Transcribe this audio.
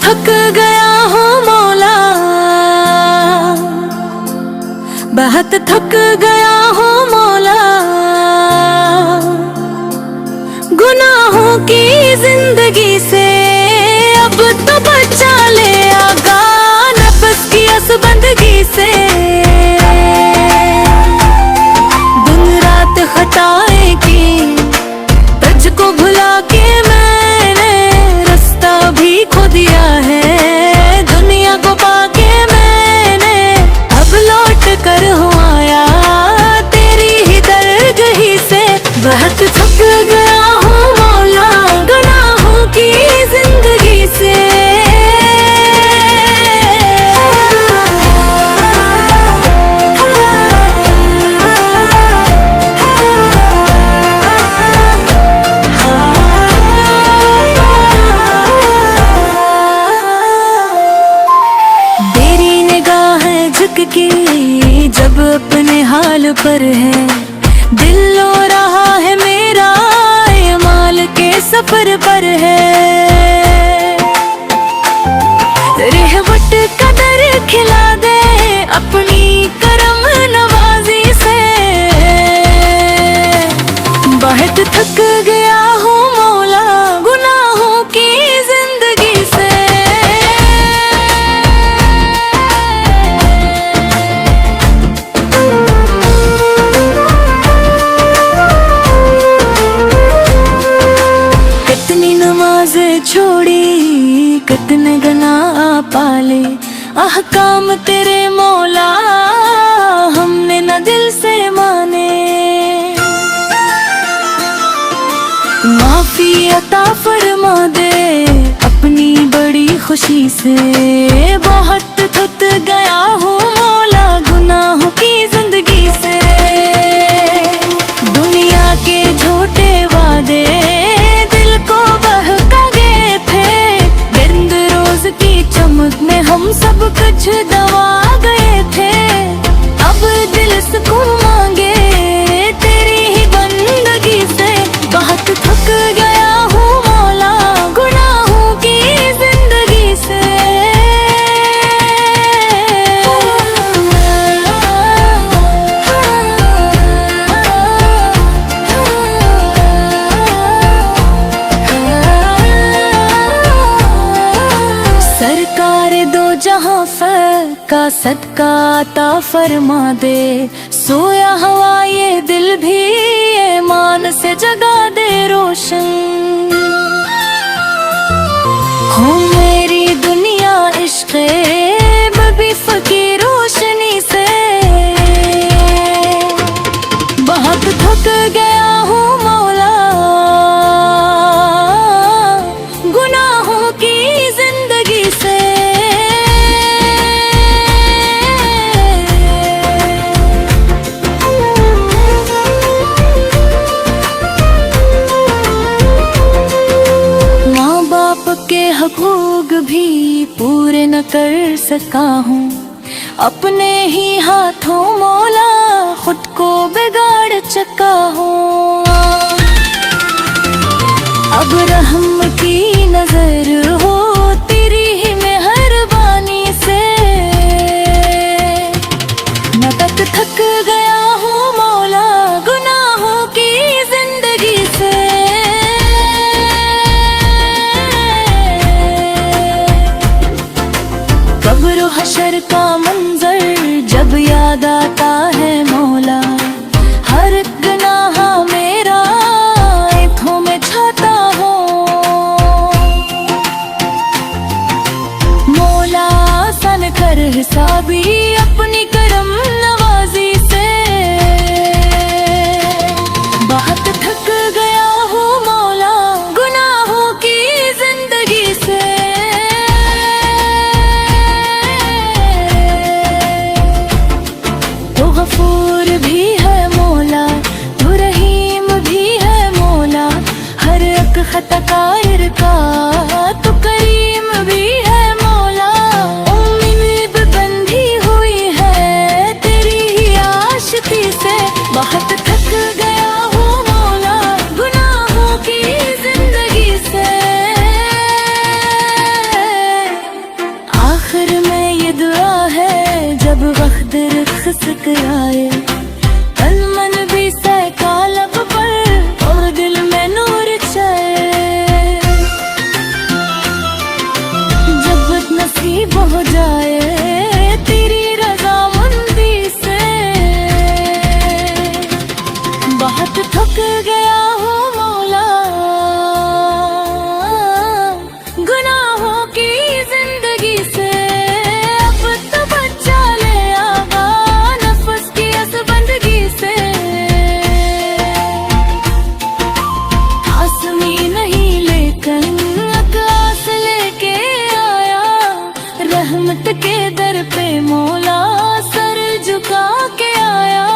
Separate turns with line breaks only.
थक गया हूँ मौला, बहुत थक गया हूँ मौला। गुनाहों की जिंदगी से अब तो बचा ले आगा, नफ्स की असबंदगी से। दिन रात खताएं की तुझको भुला के मैंने रास्ता भी खो दिया है। दुनिया को पाके मैंने अब लौट कर हूँ आया तेरी ही दरगही से। बहुत थक गया हूँ मौला गुनाहों की जिंदगी से। की जब अपने हाल पर है, दिल रो रहा है मेरा माल के सफर पर है। रहमत का दर खिला दे अपनी करम नवाजी से। बहुत थक गया हूँ मौला गुनाहों की जिंदगी से। छोड़ी कितने गना पाले अहकाम तेरे मौला, हमने न दिल से माने। माफी अता फरमा दे अपनी बड़ी खुशी से। बहुत थक गया हूँ मौला गुनाहों की जिंदगी से। दुनिया के झूठे वादे दिल को बहका की चमक में हम सब कुछ दबा गए थे। अब दिल सुकून मांगे तेरी ही बंदगी से। बहुत थक गया हूँ मौला गुनाहों की जिंदगी से। जहाँ का सदका अता फरमा दे। सोया हुआ ये दिल भी ईमान से जगा दे रोशन। हो मेरी दुनिया इश्क़े बबी फकीर रोशनी से। बहुत थक गया हूँ मौला गुनाहों की जिंदगी से। के हकूक भी पूरे न कर सका हूँ, अपने ही हाथों मौला खुद को बिगाड़ चुका हूँ। अब रहम की नजर हो तेरी ही मेहरबानी से। मैं थक गया हूँ मौला गुनाहों की जिंदगी से। कब्र हशर का मंजर जब याद आता है मौला, हर गुनाह मेरा आँखों में छाता हो। मौला आसान कर हिसाबी अपनी करम नवाजी से। बहुत थक गया हूँ मौला गुनाहों की जिंदगी से। गफूर भी है मौला तू रहीम भी है मौला, हर एक खता कायर का तू करीम भी है मौला। उम्मीद बंधी हुई दुआ है जब वक्त रुखसत आए, तन मन भी सहका लब पर और दिल में नूर छाए। जब नसीब हो जाए तेरी रज़ामंदी से, बहुत थक गया हूँ मौला गुनाहों की जिंदगी से। अब तो बचा ले आगा नफ्स की इस बंदगी से। आसमी नहीं लेकिन आकाश लेके आया, रहमत के दर पे मौला सर झुका के आया।